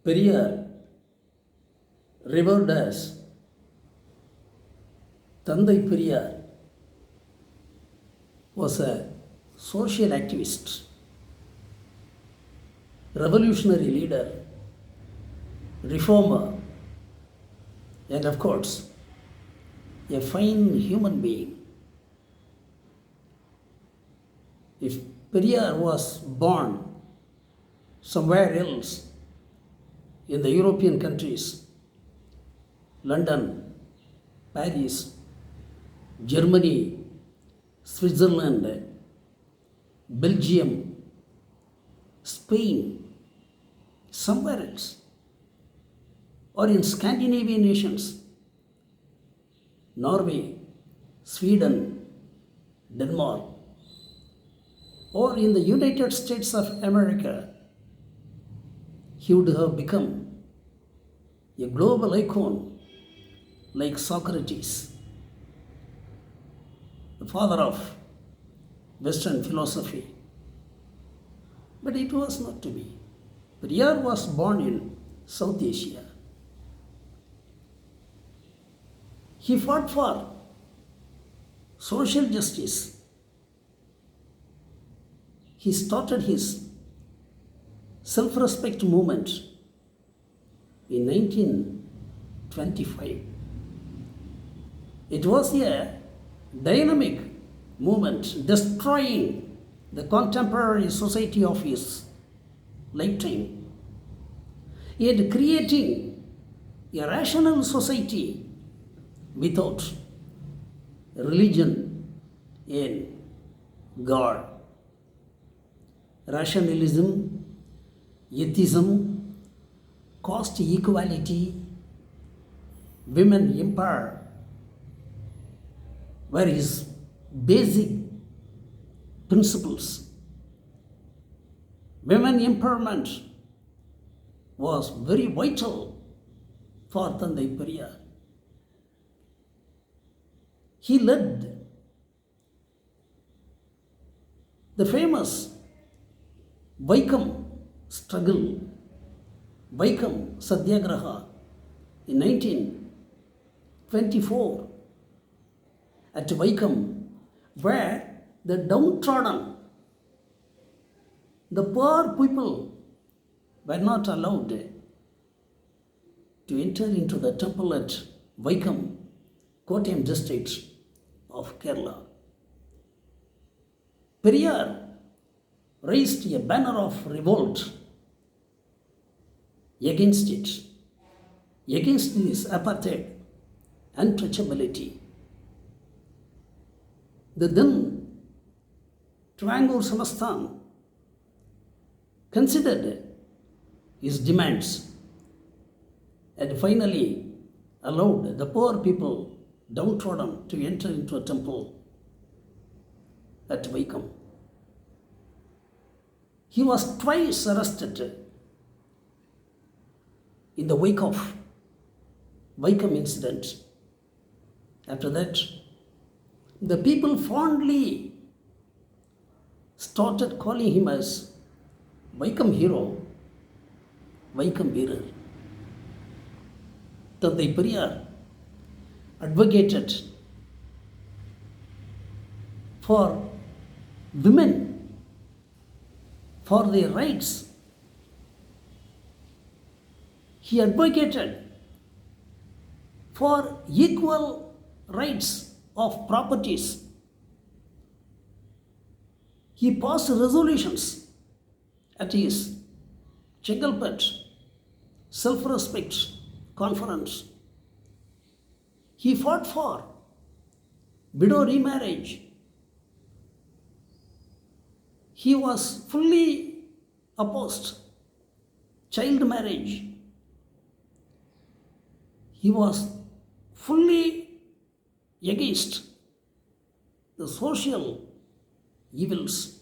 Periyar, revered as Thandai Periyar, was a social activist, revolutionary leader, reformer, and of course, a fine human being. If Periyar was born somewhere else in the European countries, London, Paris, Germany, Switzerland, Belgium, Spain, somewhere else, or in Scandinavian nations, Norway, Sweden, Denmark, or in the United States of America, he would have become a global icon like Socrates, the father of Western philosophy. But it was not to be. Periyar was born in South Asia. He fought for social justice. He started his self-respect movement in 1925. It was a dynamic movement destroying the contemporary society of his lifetime, yet creating a rational society without religion and God. Rationalism, atheism, caste equality, women empower were his basic principles. Women empowerment was very vital for Thandai Periyar. He led the famous Vaikam struggle, Vaikam Satyagraha in 1924 at Vaikam, where the downtrodden, the poor people were not allowed to enter into the temple at Vaikam, Kottayam district of Kerala. Periyar raised a banner of revolt against it, against this apartheid, untouchability. The then Triangle Samasthan considered his demands and finally allowed the poor people downtrodden to enter into a temple at Vaikam. He was twice arrested in the wake of Vaikam incident. After that, the people fondly started calling him as Vaikam hero, Vaikam Veerar. Thandai Periyar advocated for women, for their rights. He advocated for equal rights of properties. He passed resolutions at his Chengalpet self-respect conference. He fought for widow remarriage. He was fully opposed child marriage. He was fully against the social evils.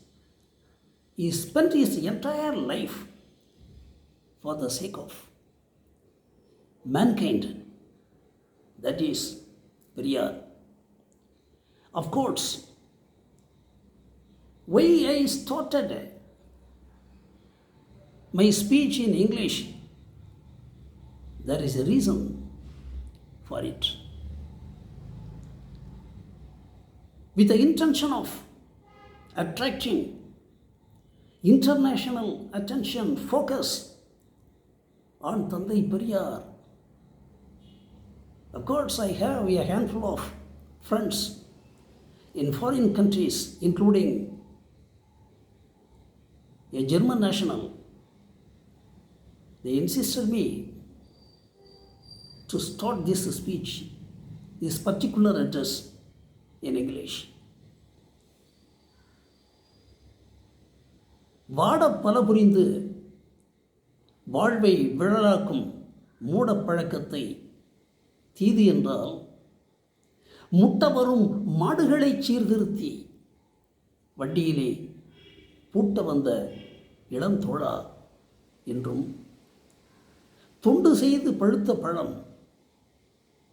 He spent his entire life for the sake of mankind, that is Periyar. Of course, why I started my speech in English There is a reason for it. With the intention of attracting international attention, focus on Tandai Periyar. Of course, I have a handful of friends in foreign countries, including a German national. They insisted me to start this speech, this particular address in English. வாட பல புரிந்து வாழ்வை விழலாக்கும் மூடப்பழக்கத்தை தீது என்றால் முட்ட வரும் மாடுகளை சீர்திருத்தி வண்டியிலே பூட்ட வந்த இளம் தோழா என்றும் தொண்டு செய்து பழுத்த பழம்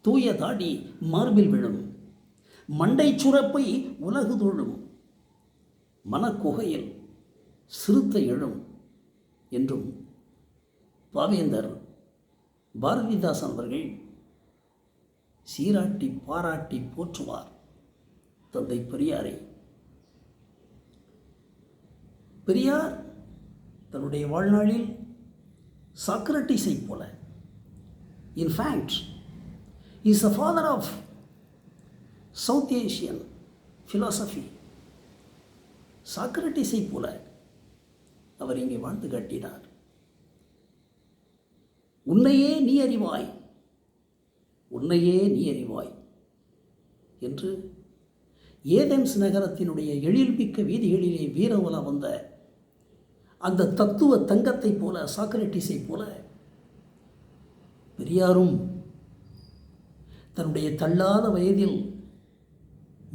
தூய தாடி மார்பில் விழும் மண்டை சுரப்பை உலகு தொழும் மனக்குகையில் சிறுத்தை எழும் என்றும் பாவேந்தர் பாரதிதாசன் அவர்கள் சீராட்டி பாராட்டி போற்றுவார் தந்தை பெரியாரை. பெரியார் தன்னுடைய வாழ்நாளில் சாக்ரட்டிஸை போல, in fact is the father of south Asian philosophy. சாக்ரட்டிஸை போல அவர் இங்கே வாழ்ந்து காட்டினார். உன்னையே நீ அறிவாய், உன்னையே நீ அறிவாய் என்று ஏதென்ஸ் நகரத்தினுடைய எழில்மிக்க வீதிகளிலே வீரவல வந்த அந்த தத்துவ தங்கத்தை போல, சாக்ரட்டிஸை போல பெரியாரும் தன்னுடைய தள்ளாத வயதில்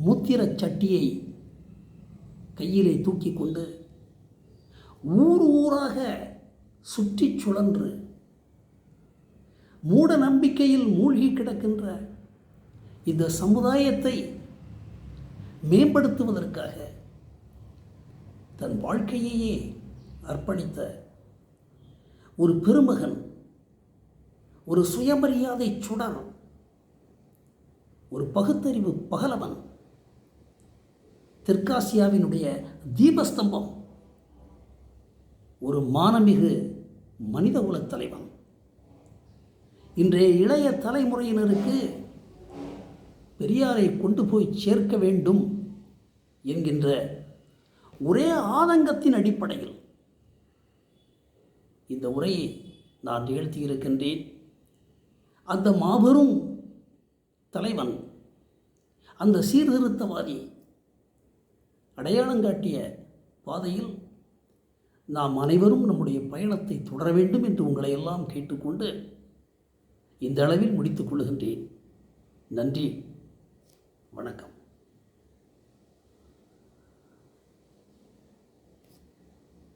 மூத்திரச் சட்டியை கையிலே தூக்கி கொண்டு ஊர் ஊராக சுற்றி சுழன்று மூட நம்பிக்கையில் மூழ்கி கிடக்கின்ற இந்த சமுதாயத்தை மேம்படுத்துவதற்காக தன் வாழ்க்கையையே அர்ப்பணித்த ஒரு பெருமகன், ஒரு சுயமரியாதை சுடர், ஒரு பகுத்தறிவு பகலவன், தெற்காசியாவினுடைய தீபஸ்தம்பம், ஒரு மானமிகு மனிதகுலத் தலைவன். இன்றைய இளைய தலைமுறையினருக்கு பெரியாரை கொண்டு போய் சேர்க்க வேண்டும் என்கின்ற ஒரே ஆதங்கத்தின் அடிப்படையில் இந்த உரையை நான் நிகழ்த்தியிருக்கின்றேன். அந்த மாபெரும் தலைவன், அந்த சீர்திருத்தவாதி அடையாளங்காட்டிய பாதையில் நாம் அனைவரும் நம்முடைய பயணத்தை தொடர வேண்டும் என்று உங்களை எல்லாம் கேட்டுக்கொண்டு இந்த அளவில் முடித்துக் கொள்கின்றேன். நன்றி, வணக்கம்.